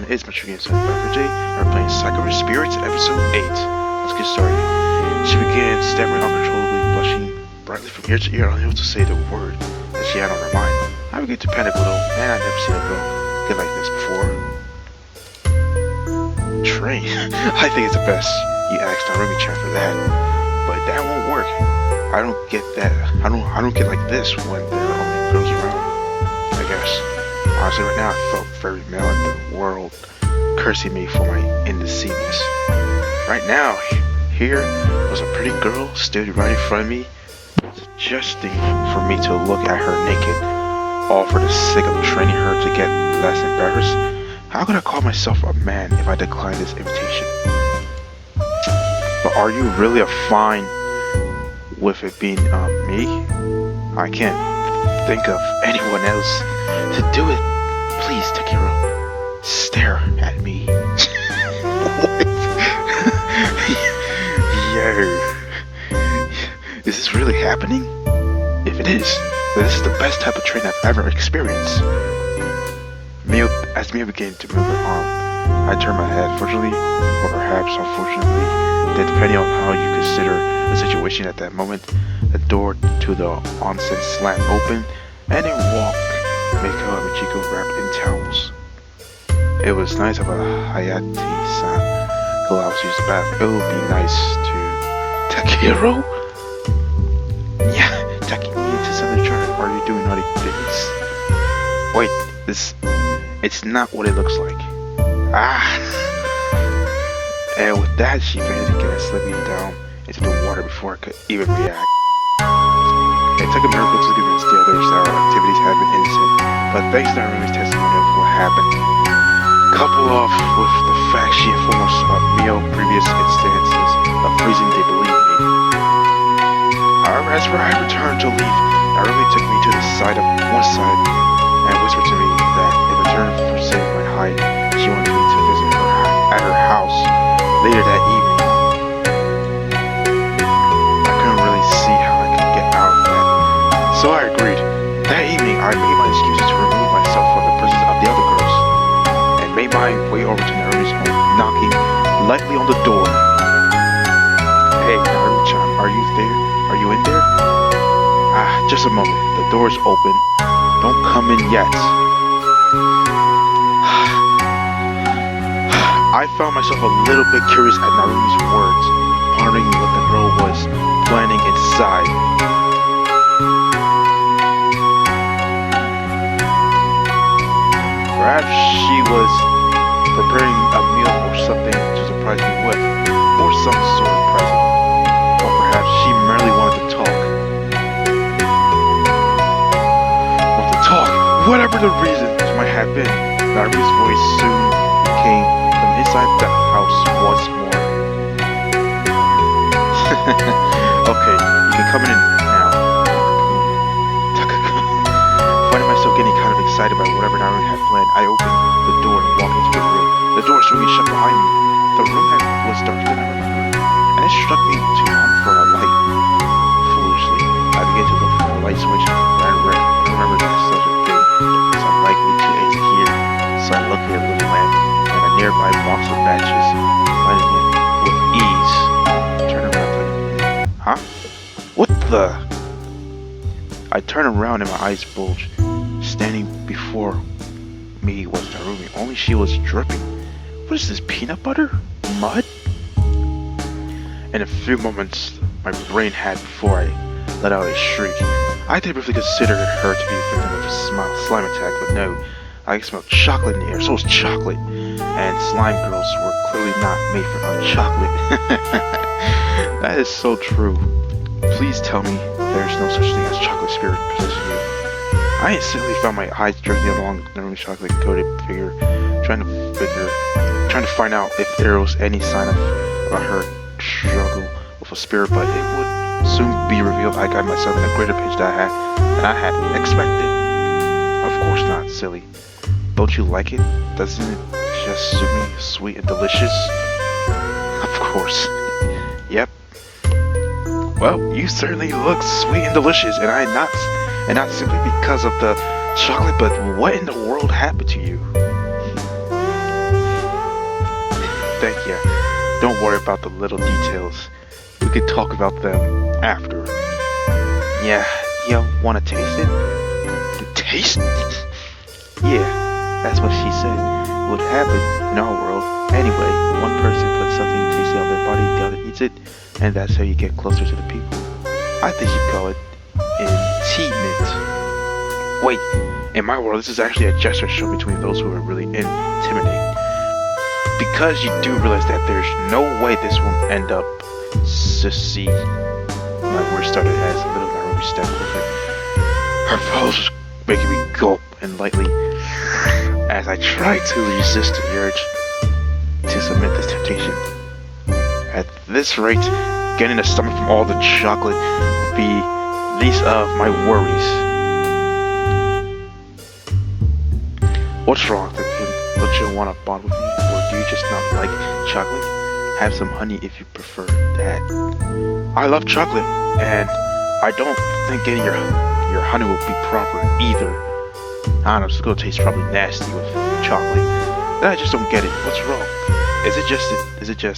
It's my Game Son today, and we're playing Sakura Spirits episode 8. Let's get started. She began stammering uncontrollably, blushing brightly from ear to ear, unable to say the word that she had on her mind. I began to panic a little, and I'd never seen a girl get like this before. Train? I think it's the best you asked Narumi-chan for that, but that won't work. I don't get that. I don't get like this when there are only girls around, I guess. Honestly, right now I felt very male at the world cursing me for my indecisiveness. Right now, here was a pretty girl stood right in front of me, suggesting for me to look at her naked, all for the sake of training her to get less embarrassed. How could I call myself a man if I declined this invitation? But are you really fine with it being me? I can't think of anyone else to do it. Please, Sakura, stare at me. What? Yo. Is this really happening? If it is, then this is the best type of train I've ever experienced. As Mia began to move her arm, I turned my head. Fortunately, or perhaps unfortunately, depending on how you consider the situation at that moment, the door to the onsen slammed open, and in walked Miko and Michiko wrapped in towels. It was nice of a Hayate-san who allows us to use the bath. It would be nice to Takehiro? Yeah, Taki needs something to try. Are you doing naughty things? Wait, it's not what it looks like. And with that, she fainted again and slid me down into the water before I could even react. It took a miracle to convince the others that our activities had been innocent, but thanks to Narumi's testimony of what happened, coupled off with the fact she informed us of Mio's previous instances of freezing, they believed me. However, as I returned to leave, Narumi took me to the side of one side and whispered to me that in return for saving my hide, she wanted me to visit her at her house later that evening. I couldn't really see how I could get out of that, so I agreed. That evening, I made my excuses to remove myself from the presence of the other girls, and made my way over to Narumi's home, knocking lightly on the door. Hey, Narumi-chan, are you there? Are you in there? Just a moment. The door is open. Don't come in yet. I found myself a little bit curious at Narumi's words, pondering what the girl was planning inside. Perhaps she was preparing a meal or something to surprise me with, or some sort of present. Or perhaps she merely wanted to talk. Whatever the reasons might have been, Narumi's voice soon came from inside the house once more. Okay, you can come in now. Finding myself getting kind of excited about whatever Narumi had planned, I opened the door and walked into the room. The door swinging shut behind me. The room was darker than I remembered, and it struck me to hunt for a light. Foolishly, I began to look for a light switch, but I remember that such a thing is unlikely to here, so I looked at a little lamp and a nearby box of matches, lighting it with ease. Turned around like, huh? What the? I turned around and my eyes bulged. Standing before me was Narumi, only she was dripping. What is this, peanut butter? Mud? In a few moments, my brain had before I let out a shriek. I did briefly consider her to be a victim of a slime attack, but no. I smelled chocolate in the air, so was chocolate. And slime girls were clearly not made for chocolate. That is so true. Please tell me there's no such thing as chocolate spirit possessing you. I instantly found my eyes drifting along Narumi's chocolate-coated figure, trying to find out if there was any sign of her struggle with a spirit, but it would soon be revealed. I got myself in a greater pitch than I had expected. Of course not, silly. Don't you like it? Doesn't it just suit me? Sweet and delicious? Of course. Yep. Well, you certainly look sweet and delicious, and not simply because of the chocolate, but what in the world happened to you? thank you. Don't worry about the little details. We can talk about them after. Yeah, you wanna taste it? Taste? Yeah, that's what she said would happen in our world. Anyway, one person puts something tasty on their body, the other eats it, and that's how you get closer to the people. I think you'd call it intimate. Wait, in my world, this is actually a gesture shown between those who are really intimidating. Because you do realize that there's no way this will end up succeed. My words started as little Naruto stepped closer. Her pose was making me gulp and lightly as I tried to resist the urge to submit this temptation. At this rate, getting a stomach from all the chocolate would be least of my worries. What's wrong, don't you want to bond with me, or do you just not like chocolate? Have some honey if you prefer that. I love chocolate, and I don't think getting your honey will be proper either. I don't know, it's gonna taste probably nasty with chocolate. I just don't get it. What's wrong? Is it just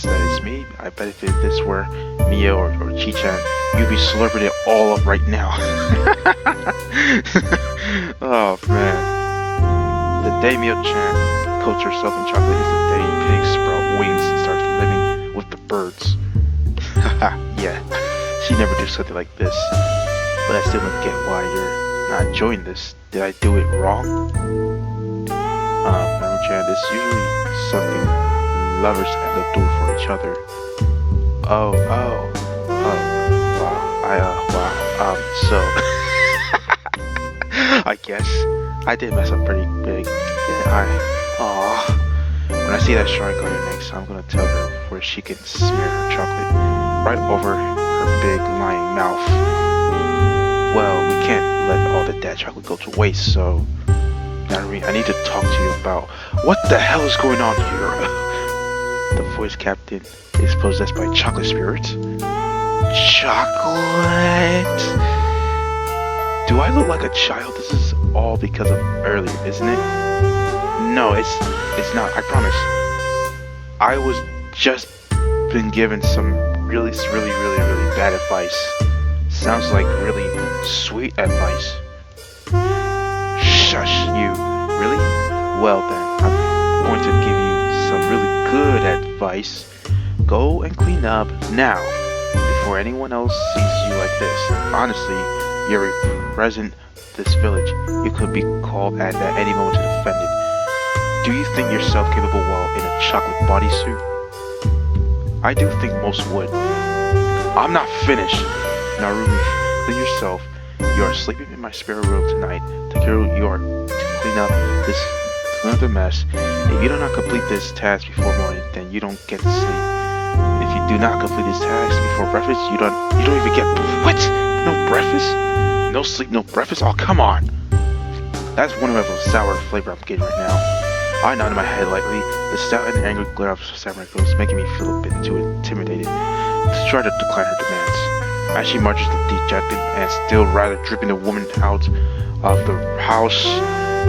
that it's me? I bet if this were Mia or Chi-chan, you'd be slurping it all up right now. Oh man. The day Mia-chan coats herself in chocolate is the day pigs sprout wings and starts living with the birds. Haha, yeah. She never do something like this. But I still don't get why you're not enjoying this. Did I do it wrong? Chan, this is usually something lovers end up doing for each other. Oh, wow, so, I guess I did mess up pretty big. Yeah, when I see that shrine on your next, I'm gonna tell her where she can smear her chocolate right over her big lying mouth. Well, we can't let all the dead chocolate go to waste, so Narumi, I need to talk to you about what the hell is going on here. The voice captain is possessed by chocolate spirits. Chocolate? Do I look like a child? This is all because of earlier, isn't it? No, it's not, I promise. I was just been given some really bad advice. Sounds like really sweet advice. Shush, you. Really? Well then, I'm going to give you some really good advice. Go and clean up now, before anyone else sees you like this. Honestly, you're represent this village. You could be called at any moment to defend it. Do you think yourself capable while in a chocolate bodysuit? I do think most would. I'm not finished. Narumi, clean yourself. You are sleeping in my spare room tonight. Takeru, you are to clean up the mess. If you do not complete this task before morning, then you don't get to sleep. If you do not complete this task before breakfast, you don't even get what? No breakfast? No sleep, no breakfast? Oh, come on! That's one of the sour flavor I'm getting right now. I nodded my head lightly. The stout and angry glare of Samurai Girl was making me feel a bit too intimidated to try to decline her demands. As she marches dejected and still rather dripping the woman out of the house,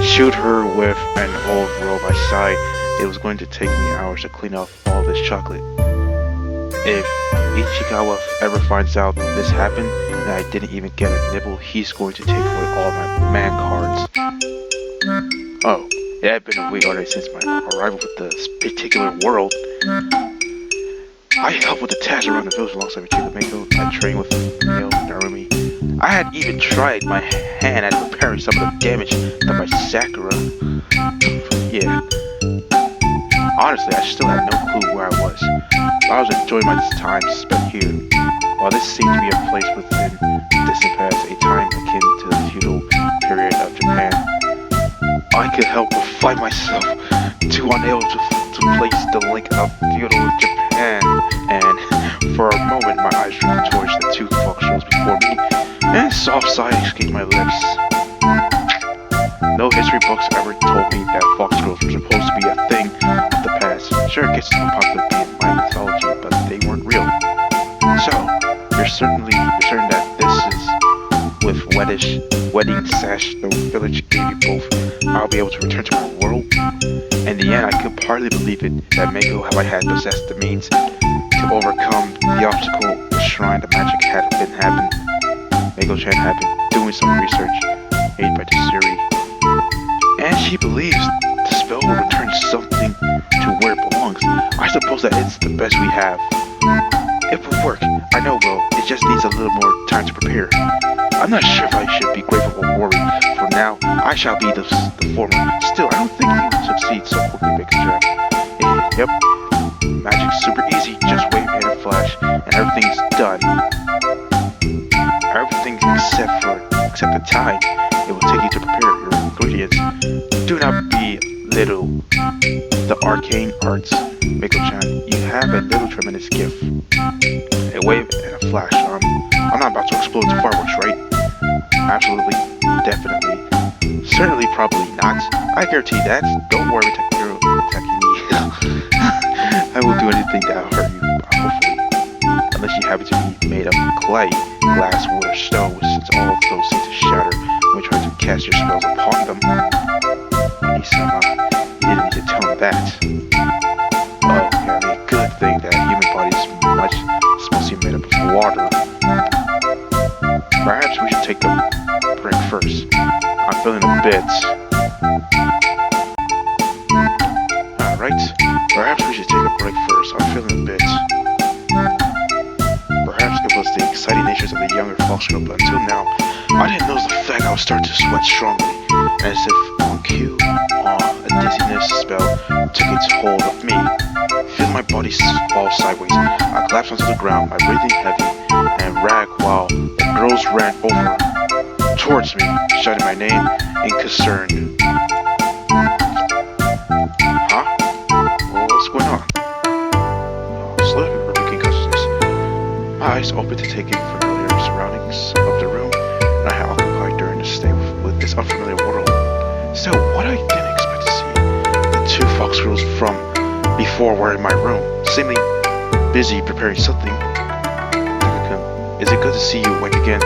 shoot her with an old robe. I sighed. It was going to take me hours to clean off all this chocolate. If Ichikawa ever finds out this happened and I didn't even get a nibble, he's going to take away all my man cards. Oh, it had been a week already since my arrival with this particular world. I helped with the tasks around the village alongside Michiko Mako. I trained with Narumi. I had even tried my hand at repairing some of the damage done by Sakura. Yeah. Honestly, I still had no clue where I was. I was enjoying my time spent here. While this seemed to be a place within distant past, a time akin to the feudal period of Japan, I could help but find myself too unable to place the link of feudal Japan, and for a moment my eyes drifted towards the two foxtrolls before me, and a soft sigh escaped my lips. No history books ever told me that foxtrolls were supposed to be a thing of the past. Sure, it gets some popularity in my mythology, but they weren't real. So, you're certain that this is with wedding sash the village gave you both, I'll be able to return to my world? In the end, I could hardly believe it that Mako had possessed the means to overcome the obstacle, the shrine, the magic had been happening. Mako-chan had been doing some research made by Tsuri, and she believes the spell will return something to where it belongs. I suppose that it's the best we have. It will work, I know, though. It just needs a little more time to prepare. I'm not sure if I should be grateful or worried. For now, I shall be the former. Still, I don't think you will succeed so quickly, Mako-chan. Yep, magic's super easy. Just wait in a flash, and everything's done. Everything except the time it will take you to prepare your ingredients. Do not belittle the arcane arts, Mako-chan. You have a little tremendous gift. A wave and a flash. I'm not about to explode into fireworks, right? Absolutely, definitely, certainly, probably not. I guarantee that. Don't worry, Takumi. I will do anything that'll hurt you, hopefully. Unless you happen to be made of clay, glass, wood, or stone, since all of those seem to shatter when you try to cast your spells upon them. Isama, you didn't need to tell him that. Oh, yeah, I mean, good thing that human body is much mostly made up of water. Perhaps we should take a break first. I'm feeling a bit. Alright, perhaps we should take a break first. I'm feeling a bit. Perhaps it was the exciting natures of the younger fox girl, but until now, I didn't notice the fact I was starting to sweat strongly, as if on cue, a dizziness spell took its hold of me. Feeling my body fall sideways, I collapsed onto the ground, my breathing heavy and rag while the girls ran over towards me, shouting my name in concern. Huh? What's going on? Slowly rebuking consciousness. My eyes opened to take in familiar surroundings of the room and I had occupied during the stay with this unfamiliar world. Still, what I didn't expect to see, the two fox girls from before were in my room, seemingly busy preparing something. Is it good to see you awake again?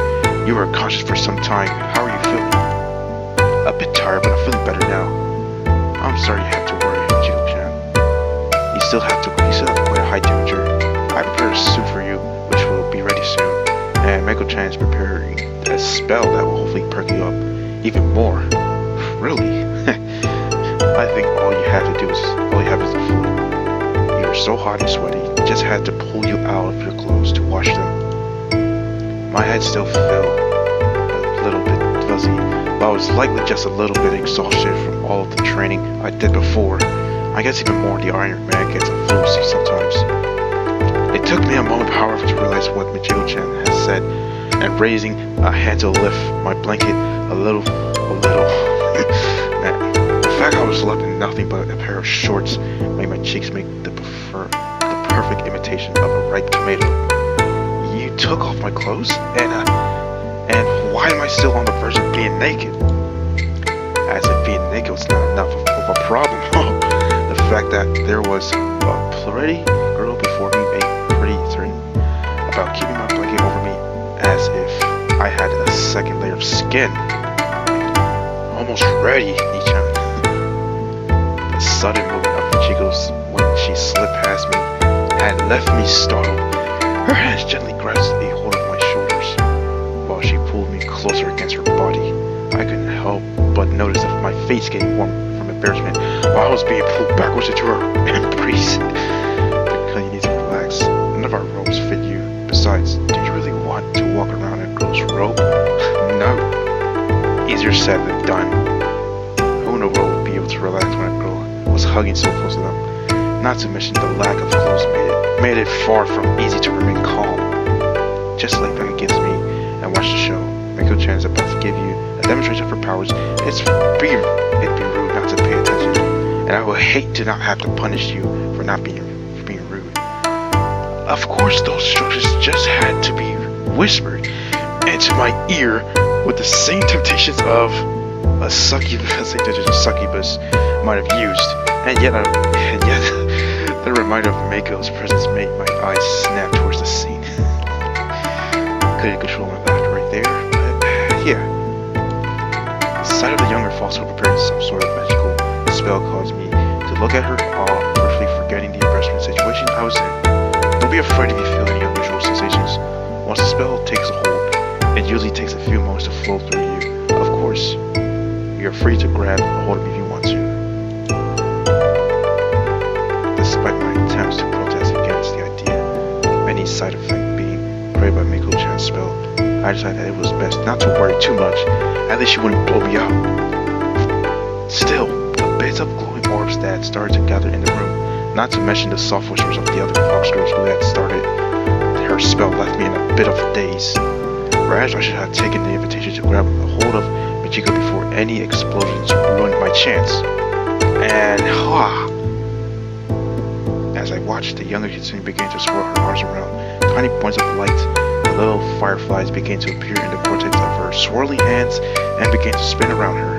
You were unconscious for some time. How are you feeling? A bit tired, but I'm feeling better now. I'm sorry you have to worry, Chico-chan. You still have quite a high temperature. I prepared a soup for you, which will be ready soon. And Mako-chan is preparing a spell that will hopefully perk you up even more. Really? I think all you have is the fluid. You were so hot and sweaty, just had to pull you out of your clothes to wash them. My head still felt a little bit fuzzy, but I was likely just a little bit exhausted from all of the training I did before. I guess even more the Iron Man gets a flu sometimes. It took me a moment, however, to realize what Michio-chan has said, and raising a hand to lift my blanket a little. Man, the fact I was left in nothing but a pair of shorts made my cheeks make the perfect imitation of a ripe tomato. You took off my clothes, and why am I still on the verge of being naked? As if being naked was not enough of a problem. The fact that there was a pretty girl before me made pretty certain about keeping my blanket over me, as if I had a second layer of skin. Almost ready, Nichan. The sudden movement of Ichigo's when she slipped past me had left me startled. Her hands gently grasped a hold of my shoulders, while she pulled me closer against her body. I couldn't help but notice that my face getting warm from embarrassment while I was being pulled backwards into her embrace. Because you need to relax. None of our robes fit you. Besides, do you really want to walk around in a girl's robe? No. Easier said than done. Who in the world would be able to relax when a girl was hugging so close to them? Not to mention the lack of clothes made it far from easy to remain calm. Just lay back against me and watch the show. Mako-chan is about to give you a demonstration of her powers. It'd be rude not to pay attention, and I would hate to not have to punish you for being rude. Of course, those instructions just had to be whispered into my ear with the same temptations of a succubus might have used, and yet the reminder of Mako's presence made my eyes snap towards the scene. Couldn't control my laughter right there, but yeah. The sight of the younger fox girl preparing some sort of magical spell caused me to to look at her, all briefly forgetting the embarrassment situation I was in. Don't be afraid if you feel any unusual sensations. Once the spell takes a hold, it usually takes a few moments to flow through you. Of course, you're free to grab a hold of me if you want to. Despite my attempts to protest against the idea of any side effect being created by Miko-chan's spell, I decided that it was best not to worry too much. At least she wouldn't blow me out. Still, the bits of glowing orbs that started to gather in the room, not to mention the soft whispers of the other fox girls who had started her spell, left me in a bit of a daze. Perhaps I should have taken the invitation to grab a hold of Michiko before any explosions ruined my chance. And as I watched, the younger Kitsune began to swirl her arms around. Tiny points of light, the little fireflies began to appear in the vortex of her swirling hands and began to spin around her.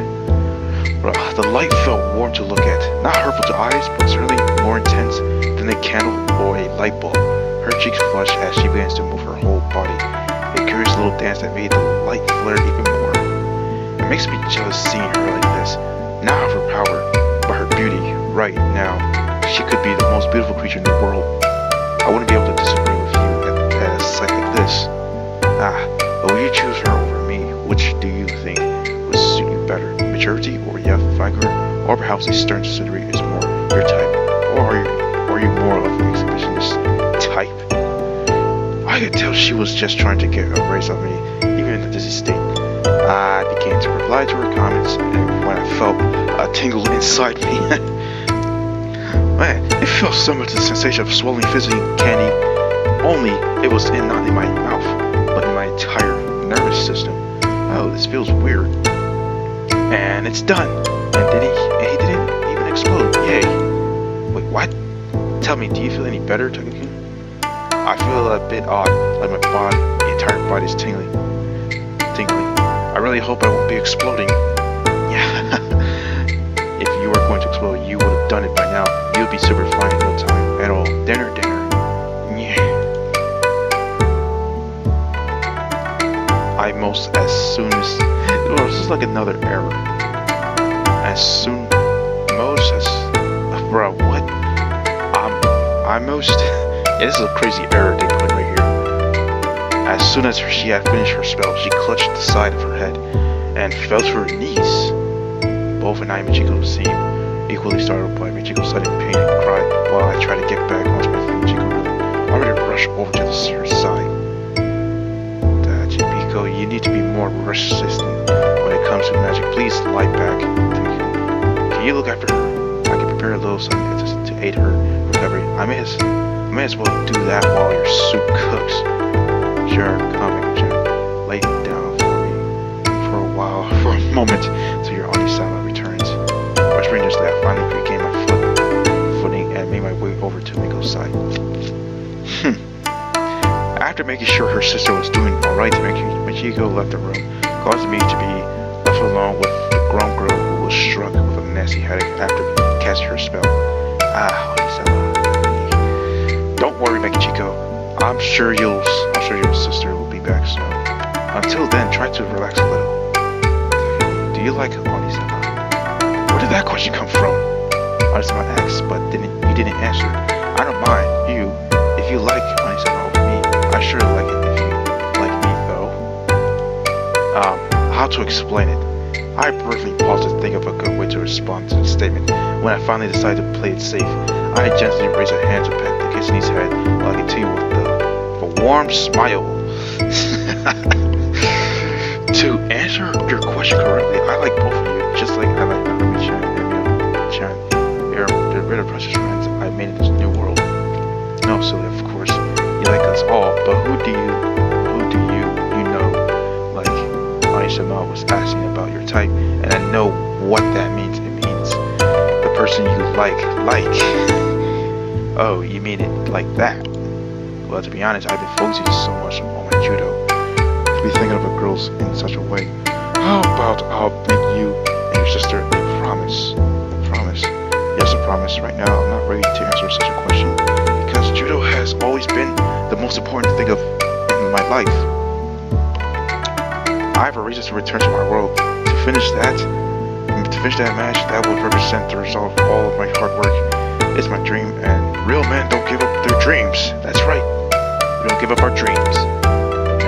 The light felt warm to look at, not hurtful to eyes, but certainly more intense than a candle or a light bulb. Her cheeks flushed as she began to move her whole body, a curious little dance that made the light flare even more. It makes me jealous seeing her like this, not of her power, but her beauty. Right now, she could be the most beautiful creature in the world. I wouldn't be able to disagree with you at a sight like this. But will you choose her over me? Which do you think would suit you better? Maturity or vigor? Or perhaps a stern chivalry is more your type? Or are you more of an exhibitionist type? I could tell she was just trying to get a raise on me, even in a dizzy state. I began to reply to her comments, and when I felt a tingle inside me, man, it felt similar to the sensation of swallowing fizzy candy, only it was not in my mouth, but in my entire nervous system. Oh, this feels weird. And it's done. And he didn't even explode. Yay. Wait, what? Tell me, do you feel any better, Takakun? I feel a bit odd, like the entire body is tingling. I really hope I won't be exploding. Yeah. If you were going to explode, you would have done it by now. You'd be super fine in no time at all. Dinner. Yeah. As soon as... Oh, this is like another error. Bro, what? Yeah, this is a crazy error they put right here. As soon as she had finished her spell, she clutched the side of her head and fell to her knees. Both and I and Michiko seemed equally startled by Michiko's sudden pain and cry while I tried to get back onto my feet. Michiko already rushed over to her side. Chibico, you need to be more resistant when it comes to magic. Please lie back. Can you look after her? I can prepare a little something to aid her recovery. I may as well do that while your soup cooks. Sure, come and lay down for me for a moment, till your Onisama returns. Whispering just that, I finally regained my footing and made my way over to Miko's side. After making sure her sister was doing alright, Michiko left the room, causing me to be left alone with the grown girl who was struck with a nasty headache after casting her spell. Don't worry, Michiko. I'm sure your sister will be back soon. Until then, try to relax a little. Do you like Onisama? Where did that question come from? Onisama asked, but you didn't answer. I don't mind. If you like Onisama over me, I sure like it if you like me, though. How to explain it? I briefly paused to think of a good way to respond to the statement. When I finally decided to play it safe, I gently raised a hand to pet the kitsune's head while I continued with a warm smile. To answer your question correctly, I like both of you, just like I like Naruto-chan and Mio-chan. They're really precious friends I made in this new world. No, silly, of course. You like us all, but who do you know? Like, Onisama was asking about your type, and I know what that means. It means the person you like. Oh, you mean it like that? Well, to be honest, I've been focusing so much on my judo to be thinking of the girls in such a way. How about I'll make you and your sister a promise? Promise? Yes, a promise. Right now, I'm not ready to answer such a question because judo has always been the most important thing in my life. I have a reason to return to my world. To finish finish that match, that would represent the result of all of my hard work. It's my dream, and real men don't give up their dreams. That's right, we don't give up our dreams.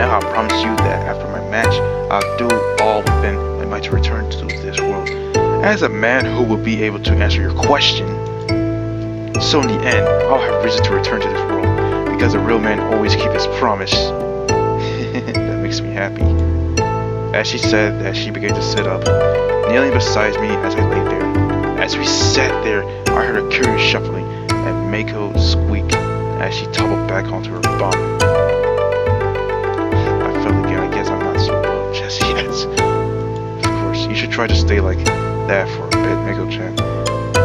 Now I promise you that after my match, I'll do all within my might to return to this world as a man who will be able to answer your question. So in the end, I'll have reason to return to this world because a real man always keeps his promise. That makes me happy. As she said that, she began to sit up, kneeling beside me as I lay there. As we sat there, I heard a curious shuffling and Mako squeak as she tumbled back onto her bum. I felt again, I guess I'm not so well just yet. Of course, you should try to stay like that for a bit, Mako-chan.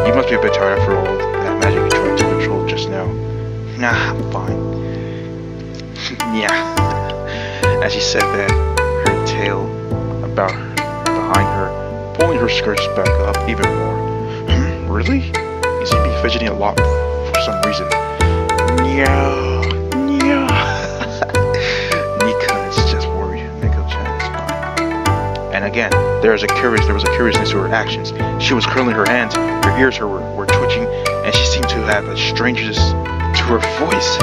You must be a bit tired after all that magic you tried to control just now. Nah, I'm fine. Yeah. As she said that, her tail about behind her, pulling her skirts back up even more. Really? You seem to be fidgeting a lot for some reason. Yeah. Nika is just worried. Mako-chan is fine. And again, there was a curiousness to her actions. She was curling her hands, her ears were twitching, and she seemed to have a strangeness to her voice.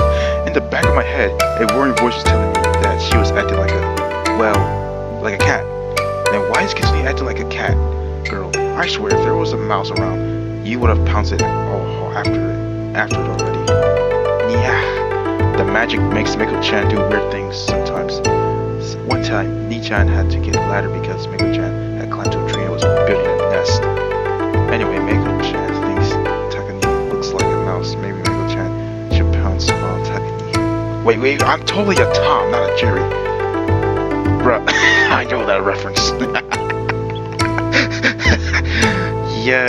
In the back of my head, a worrying voice was telling me that she was acting like a cat. Then why is Kitsune acting like a cat? Girl, I swear if there was a mouse around, you would have pounced it after it already. Yeah. The magic makes Mako-chan do weird things sometimes. One time, Ni-chan had to get a ladder because Mako-chan had climbed to a tree and was building a nest. Anyway, Mako-chan thinks Takani looks like a mouse. Maybe Mako-chan should pounce on Takani. Wait, I'm totally a Tom, not a Jerry. Bruh, I know that reference. Yo.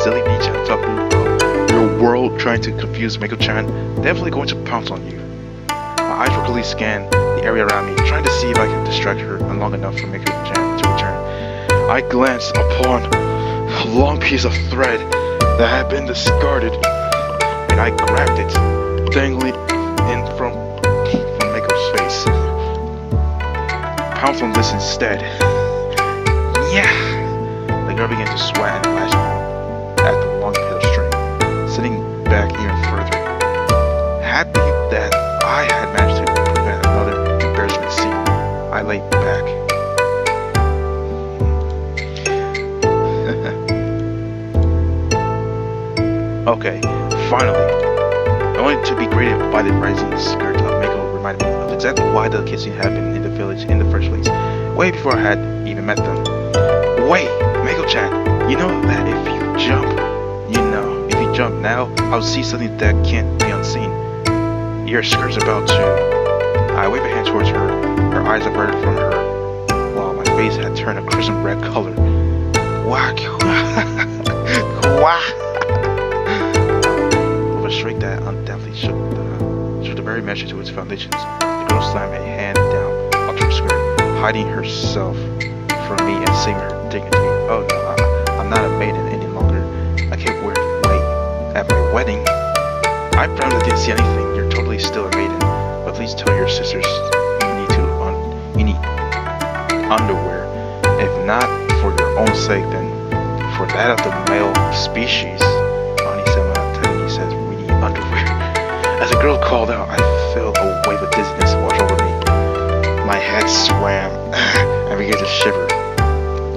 Silly Ni-chan talking about your world trying to confuse Mako-chan. Definitely going to pounce on you. My eyes quickly scanned the area around me, trying to see if I could distract her long enough for Mako-chan to return. I glanced upon a long piece of thread that had been discarded, and I grabbed it, dangling in from Mako's face. Pounce on this instead. Yeah! The girl began to sweat and lash out at the long piece of string, sitting back even further. Happy that I had managed to prevent another embarrassment scene, I lay back. Okay, finally. Only to be greeted by the rising skirt of Mako reminded me of exactly why the Kitsune had been in the village in the first place, way before I had even met them. Wait, Mako-chan, you know that if you jump now, I'll see something that can't be unseen. Your skirt's about to... I wave a hand towards her eyes averted from her, while my face had turned a crimson red color. Wah, wah. With a shriek that undoubtedly shook the very measure to its foundations, the girl slammed a hand down onto her skirt, hiding herself from me and saving her dignity. Oh no, I'm not a maiden any longer. I can't wear white at my wedding. I promise I didn't see anything. You're totally still a maiden. But please tell your sisters you need underwear. If not for your own sake, then for that of the male species. Ani says we need underwear. As the girl called out, I felt a wave of dizziness wash over me. My head swam and began to shiver.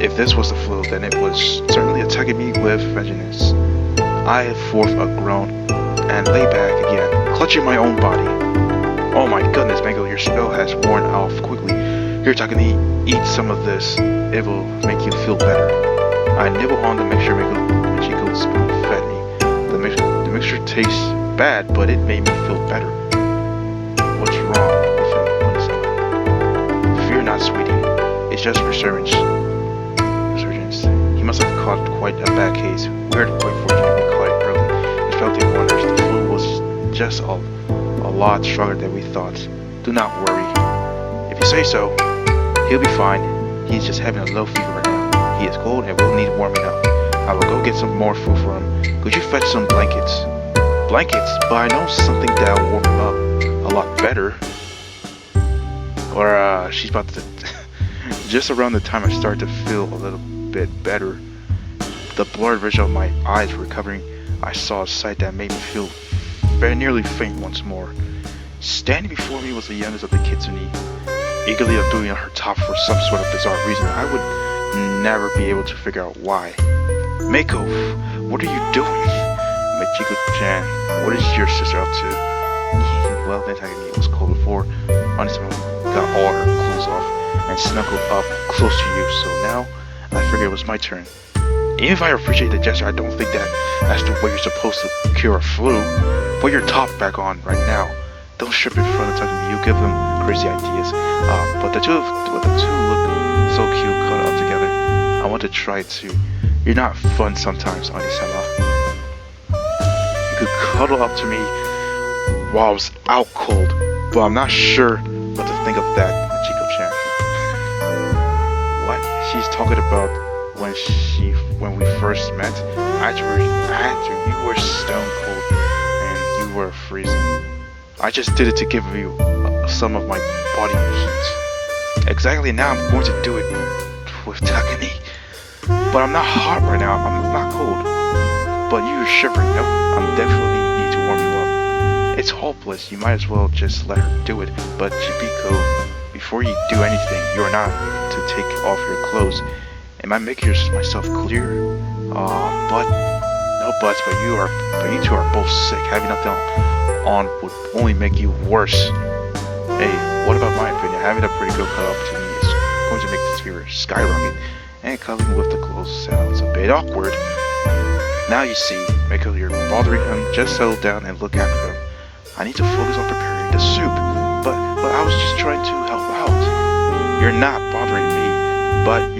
If this was the flu, then it was certainly attacking me with vengeance. I had forth a groan and lay back again, clutching my own body. Oh my goodness, Mako, your spell has worn off quickly. Here, Takani, eat some of this. It will make you feel better. I nibble on the mixture Machiko spoon-fed me. The mixture tastes bad, but it made me feel better. What's wrong with him? Fear not, sweetie. It's just resurgence. He must have caught quite a bad case. We're quite fortunate we caught it early. It felt in wonders. The flu was just a lot stronger than we thought. Do not worry. If you say so, he'll be fine. He's just having a low fever right now. He is cold and will need warming up. I will go get some more food for him. Could you fetch some blankets? Blankets? But I know something that'll warm him up a lot better. Or she's about to... Just around the time I start to feel a little bit better. The blurred vision of my eyes recovering, I saw a sight that made me feel very nearly faint once more. Standing before me was the youngest of the kitsune, eagerly undoing her top for some sort of bizarre reason I would never be able to figure out why. Mako, what are you doing? Michiko-chan, what is your sister up to? Well, the antagonist was cold before. Honestly, got all her clothes off and snuggled up close to you, so now I figured it was my turn. Even if I appreciate the gesture, I don't think that's the way you're supposed to cure a flu. Put your top back on right now. Don't strip in front of Takumi. You give him crazy ideas. But the two look so cute cuddled up together. I want to try it too. You're not fun sometimes, Anisama. You could cuddle up to me while I was out cold, but I'm not sure what to think of that, Michiko-chan. What she's talking about when we first met, after you were stone cold and you were freezing. I just did it to give you some of my body heat. Exactly, now I'm going to do it with Takumi. But I'm not hot right now, I'm not cold. But you're shivering, no? I'm definitely need to warm you up. It's hopeless, you might as well just let her do it. But Chibiko, before you do anything, you are not to take off your clothes. Am I making myself clear? But no buts, but you two are both sick. Having nothing on would only make you worse. Hey, what about my opinion? Having a pretty girl cut up to me is going to make this fever skyrocket, and cuddling with the clothes sounds a bit awkward. Now you see, Mako, you're bothering him. Just settle down and look after him. I need to focus on preparing the soup, but I was just trying to help out. You're not bothering me, but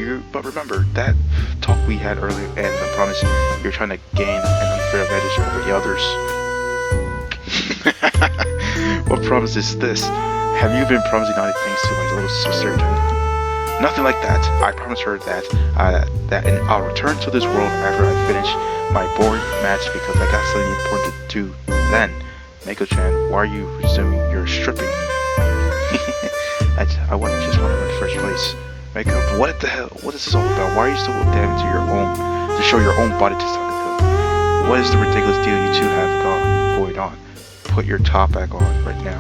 remember that talk we had earlier, and I promise you're trying to gain an unfair advantage over the others. What promise is this? Have you been promising naughty things to my little sister? Nothing like that. I promised her that and I'll return to this world after I finish my boring match because I got something important to do then. Mako-chan, why are you resuming your stripping? I just want to win first place. Mako, what the hell? What is this all about? Why are you so damn to show your own body to Sakura? What is the ridiculous deal you two have going on? Put your top back on right now.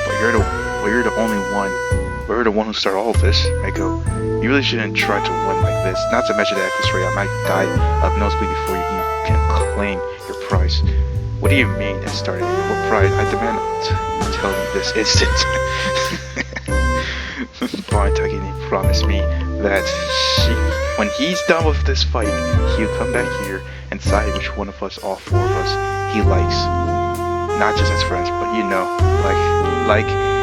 But you're the only one. We're the one who started all of this, Mako. You really shouldn't try to win like this. Not to mention that at this rate, I might die of nosebleed before you can claim your prize. What do you mean that started? What prize? I demand you tell me this instant. Fine, Takumi promised me that when he's done with this fight, he'll come back here and decide which one of us, all four of us, he likes. Not just as friends, but you know,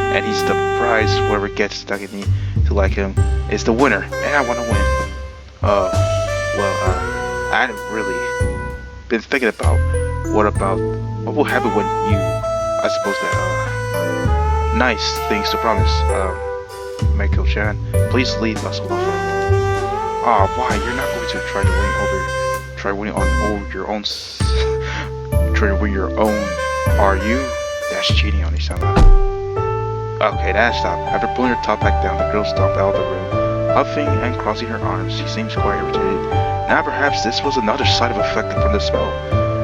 and he's the prize. Whoever gets Takumi to like him is the winner, and I want to win. I hadn't really been thinking about what will happen when you, I suppose that, nice things to promise, Mako-chan, please leave us alone for a moment. Why? You're not going to try to win your own, are you? That's cheating on Isama. Okay, that stopped. After pulling her top back down, the girl stomped out of the room, huffing and crossing her arms. She seems quite irritated. Now perhaps this was another side effect from the smell.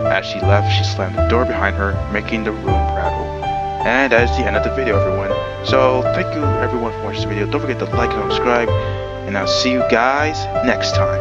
As she left, she slammed the door behind her, making the room rattle. And that is the end of the video, everyone. So thank you everyone for watching this video. Don't forget to like and subscribe, and I'll see you guys next time.